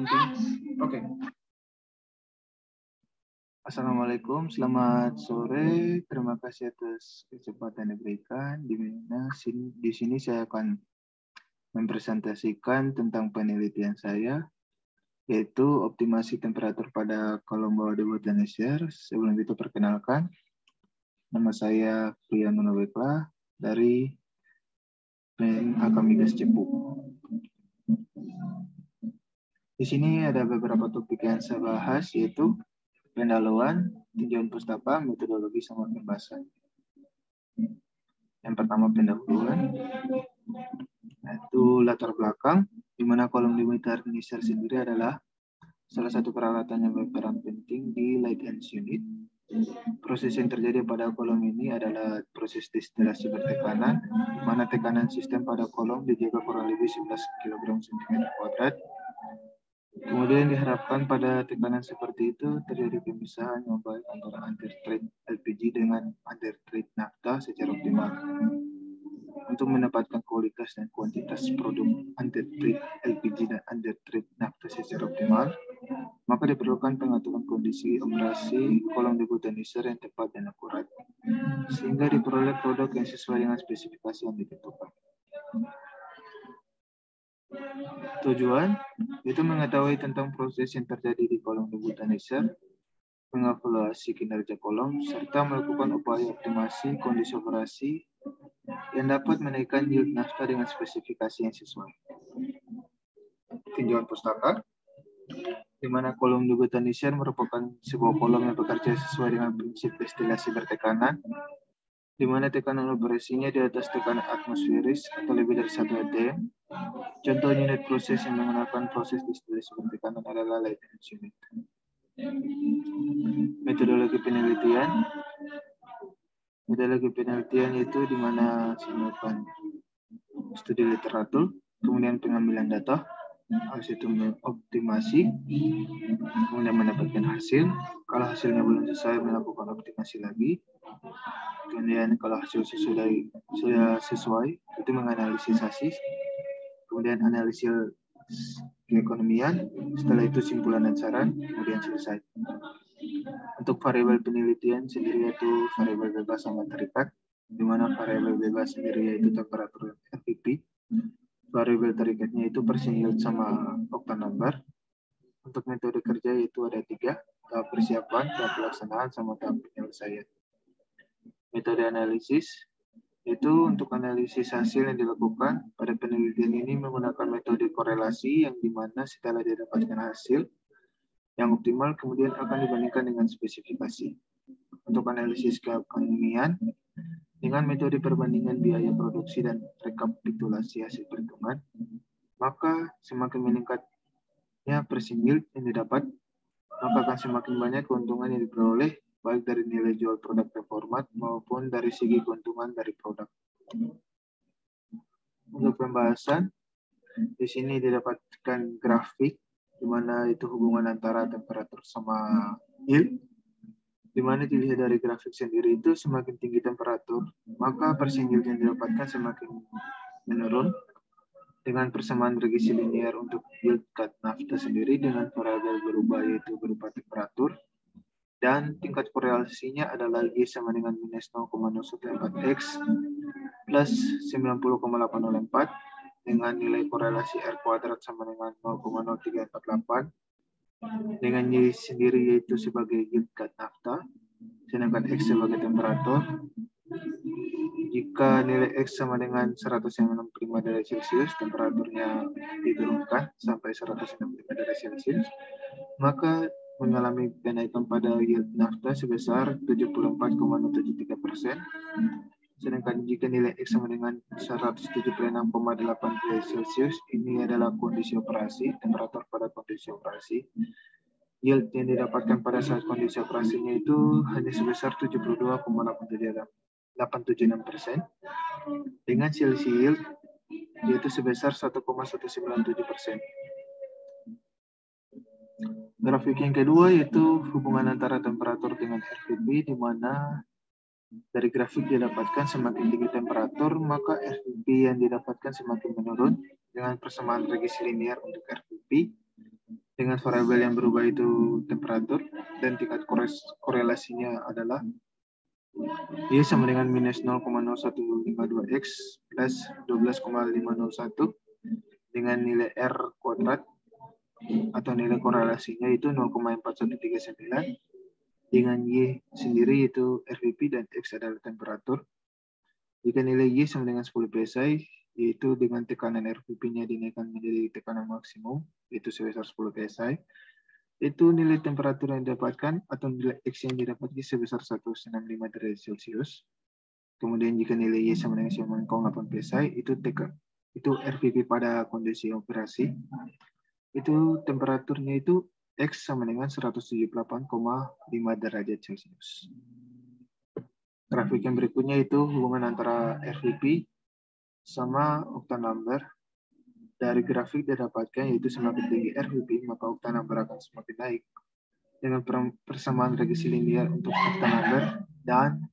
penting. Oke. Assalamualaikum, selamat sore. Terima kasih atas kesempatan yang diberikan. Di sini saya akan mempresentasikan tentang penelitian saya, yaitu optimasi temperatur pada kolom bawah di Botanisher. Sebelum itu perkenalkan, nama saya Priyan Munawekla dari Akamigas Cepu. Di sini ada beberapa topik yang saya bahas, yaitu pendahuluan, tinjauan pustaka, metodologi, sama pembahasan. Yang pertama pendahuluan, yaitu latar belakang, di mana kolom limiter Botanisher sendiri adalah salah satu peralatan yang berperan penting di light engine unit. Proses yang terjadi pada kolom ini adalah proses destilasi bertekanan, di mana tekanan sistem pada kolom dijaga kurang lebih 11 kg/cm². Kemudian diharapkan pada tekanan seperti itu terjadi pemisahan yang baik antara undertreat LPG dengan undertreat naphtha secara optimal. Untuk mendapatkan kualitas dan kuantitas produk undertreat LPG dan undertreat naphtha secara optimal, maka diperlukan pengaturan kondisi operasi kolom di Botanisher yang tepat dan akurat, sehingga diperoleh produk yang sesuai dengan spesifikasi yang ditentukan. Tujuan itu mengetahui tentang proses yang terjadi di kolom di Botanisher, mengevaluasi kinerja kolom, serta melakukan upaya optimasi kondisi operasi yang dapat menaikkan yield naphtha dengan spesifikasi yang sesuai. Tinjauan pustaka, di mana kolom di Botanisher merupakan sebuah kolom yang bekerja sesuai dengan prinsip destilasi bertekanan, di mana tekanan operasinya di atas tekanan atmosferis atau lebih dari 1 atm. Contoh unit proses yang menggunakan proses destilasi bertekanan adalah light engine unit. Metodologi penelitian. Metodologi penelitian itu di mana melakukan studi literatur, kemudian pengambilan data, habis itu optimasi, kemudian mendapatkan hasil. Kalau hasilnya belum sesuai, melakukan optimasi lagi. Kemudian kalau hasil sudah sesuai, itu menganalisis hasil. Kemudian analisis keekonomian, setelah itu simpulan dan saran, kemudian selesai. Untuk variabel penelitian sendiri yaitu variabel bebas sama terikat, di mana variabel bebas sendiri yaitu temperatur RPP, variabel terikatnya itu percent yield sama octane number. Untuk metode kerja yaitu ada 3, tahap persiapan, tahap pelaksanaan, sama tahap penyelesaian. Metode analisis itu untuk analisis hasil yang dilakukan pada penelitian ini menggunakan metode korelasi, yang dimana setelah didapatkan hasil yang optimal kemudian akan dibandingkan dengan spesifikasi. Untuk analisis keekonomian dengan metode perbandingan biaya produksi dan rekapitulasi hasil perhitungan, maka semakin meningkatnya percent yield yang didapat, maka akan semakin banyak keuntungan yang diperoleh baik dari nilai jual produk performat maupun dari segi keuntungan dari produk. Untuk pembahasan, di sini didapatkan grafik di mana itu hubungan antara temperatur sama yield, di mana dilihat dari grafik sendiri itu semakin tinggi temperatur, maka percent yield yang didapatkan semakin menurun dengan persamaan regresi linear untuk yield cut naphtha sendiri dengan variabel berubah yaitu berupa temperatur, dan tingkat korelasinya adalah G sama dengan minus 0,014X plus 90,804 dengan nilai korelasi R kuadrat sama dengan 0,0348 dengan Y sendiri yaitu sebagai yield cut naphtha, sedangkan X sebagai temperatur. Jika nilai X sama dengan 165 derajat Celcius, temperaturnya diturunkan sampai 165 derajat Celcius, maka mengalami kenaikan pada yield naphtha sebesar 74,73%. Sedangkan jika nilai X sama dengan 176,8 derajat Celcius, ini adalah kondisi operasi, temperatur pada kondisi operasi. Yield yang didapatkan pada saat kondisi operasinya itu hanya sebesar 72,876%, dengan selisih yield yaitu sebesar 1,197%. Grafik yang kedua yaitu hubungan antara temperatur dengan RPP, di mana dari grafik didapatkan semakin tinggi temperatur, maka RPP yang didapatkan semakin menurun dengan persamaan regresi linear untuk RPP, Dengan variabel yang berubah itu temperatur, dan tingkat korelasinya adalah Y sama dengan minus 0,0152 X plus 12,501 dengan nilai R kuadrat atau nilai korelasinya itu 0,4139 dengan Y sendiri itu RVP dan X adalah temperatur. Jika nilai Y sama dengan 10 PSI, yaitu dengan tekanan RVP-nya dinaikkan menjadi tekanan maksimum, yaitu sebesar 10 PSI, itu nilai temperatur yang didapatkan atau nilai X yang didapatkan sebesar 165 derajat Celcius. Kemudian jika nilai Y sama dengan 9,8 PSI, itu RVP pada kondisi operasi. Itu temperaturnya itu X sama dengan 178,5 derajat Celcius. Grafik yang berikutnya itu hubungan antara RVP sama octane number. Dari grafik didapatkan yaitu semakin tinggi RVP, maka octane number akan semakin naik. Dengan persamaan regesi linier untuk octane number dan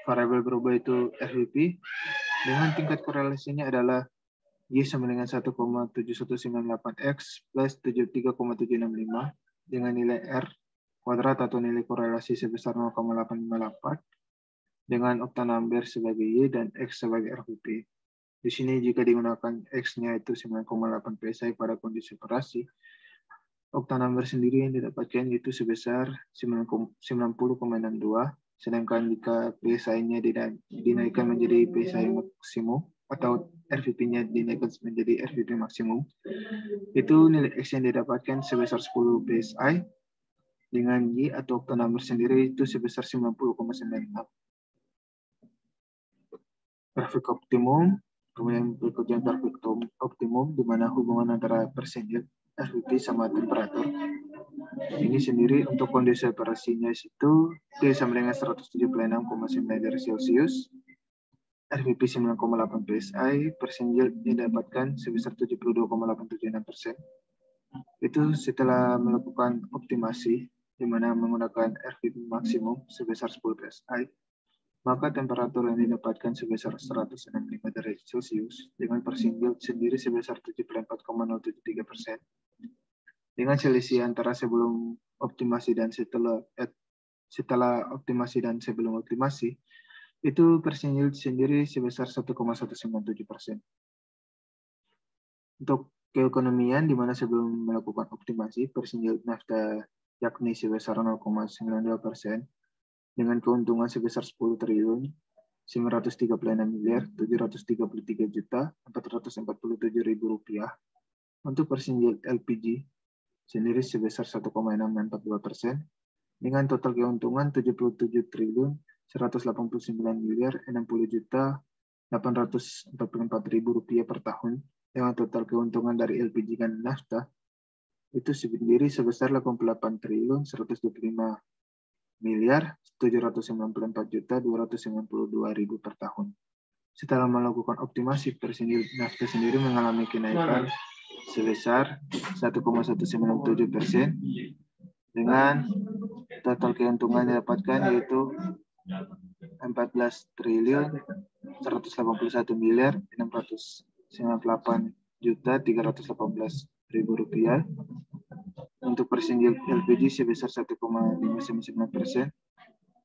variabel berubah itu RVP, dengan tingkat korelasinya adalah Y sama dengan 1,7198X plus 73,765 dengan nilai R kuadrat atau nilai korelasi sebesar 0,858 dengan octane number sebagai Y dan X sebagai RVP. Di sini jika digunakan X-nya itu 9,8 PSI pada kondisi operasi, octane number sendiri yang didapatkan itu sebesar 90,62, sedangkan jika PSI-nya dinaikkan menjadi PSI maksimum atau RVP-nya dinaikkan menjadi RVP maksimum, itu nilai X yang didapatkan sebesar 10 PSI dengan Y atau octane number sendiri itu sebesar 90,96. Grafik optimum, kemudian berikutnya grafik optimum di mana hubungan antara persentil RVP sama temperatur. Ini sendiri untuk kondisi operasinya itu T sama dengan 176,9 derajat Celcius, RVP 9,8 PSI, persentil didapatkan sebesar 72,876%. Itu setelah melakukan optimasi, di mana menggunakan RVP maksimum sebesar 10 PSI, maka temperatur yang didapatkan sebesar 165 derajat Celcius dengan persentil sendiri sebesar 74,073%. Dengan selisih antara sebelum optimasi dan setelah optimasi dan sebelum optimasi, itu persentil sendiri sebesar 1,197%. Untuk keekonomian, di mana sebelum melakukan optimasi, persentil nafta yakni sebesar 0,92%, dengan keuntungan sebesar 10 triliun 936 miliar 733 juta 447 ribu rupiah. Untuk persentil LPG sendiri sebesar 1,642%, dengan total keuntungan 77 triliun 189 miliar 60 juta 844 ribu rupiah per tahun, dengan total keuntungan dari LPG dan nafta itu sendiri sebesar 88 triliun 125 miliar 794 juta 292 ribu per tahun. Setelah melakukan optimasi, persentil nafta sendiri mengalami kenaikan sebesar 1,197% dengan total keuntungan yang didapatkan yaitu 14 triliun 181 miliar 698 juta 318 ribu rupiah. Untuk persentil LPG sebesar 1,59%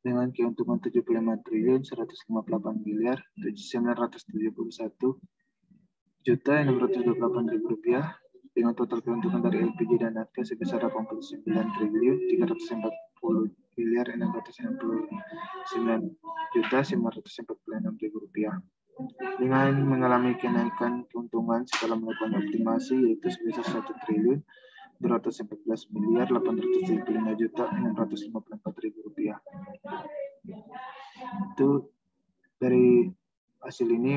dengan keuntungan 75 triliun 158 miliar 971 juta 628 ribu rupiah, dengan total keuntungan dari LPG dan nafta sebesar 89 triliun 340 miliar 669 juta 946 ribu rupiah, dengan mengalami kenaikan keuntungan setelah melakukan optimasi yaitu sebesar 1 triliun 214 miliar 875 juta 654 ribu rupiah. Itu dari hasil ini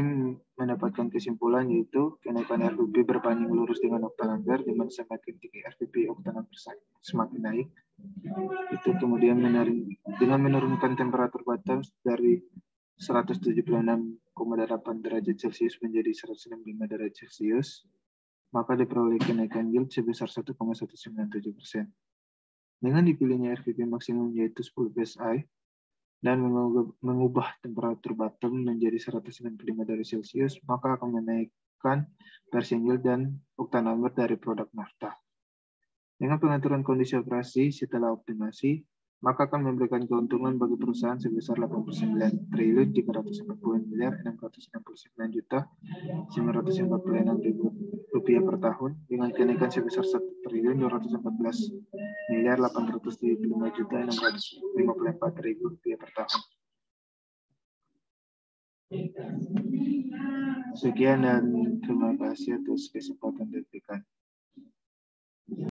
mendapatkan kesimpulan yaitu kenaikan RVP berbanding lurus dengan octane number, di mana semakin tinggi RVP octane number semakin naik. Itu kemudian dengan menurunkan temperatur batas dari 176,8 derajat Celcius menjadi 165 derajat Celcius, maka diperoleh kenaikan yield sebesar 1,197%. Dengan dipilihnya RVP maksimum yaitu 10 PSI dan mengubah temperatur bottom menjadi 195 derajat Celcius, maka akan menaikkan persen yield dan octane number dari produk nafta. Dengan pengaturan kondisi operasi setelah optimasi, maka akan memberikan keuntungan bagi perusahaan sebesar 89.669.946.946 rupiah per tahun dengan kenaikan sebesar 1.214.875.654.000 rupiah per tahun. Sekian dan terima kasih atas kesempatan diberikan.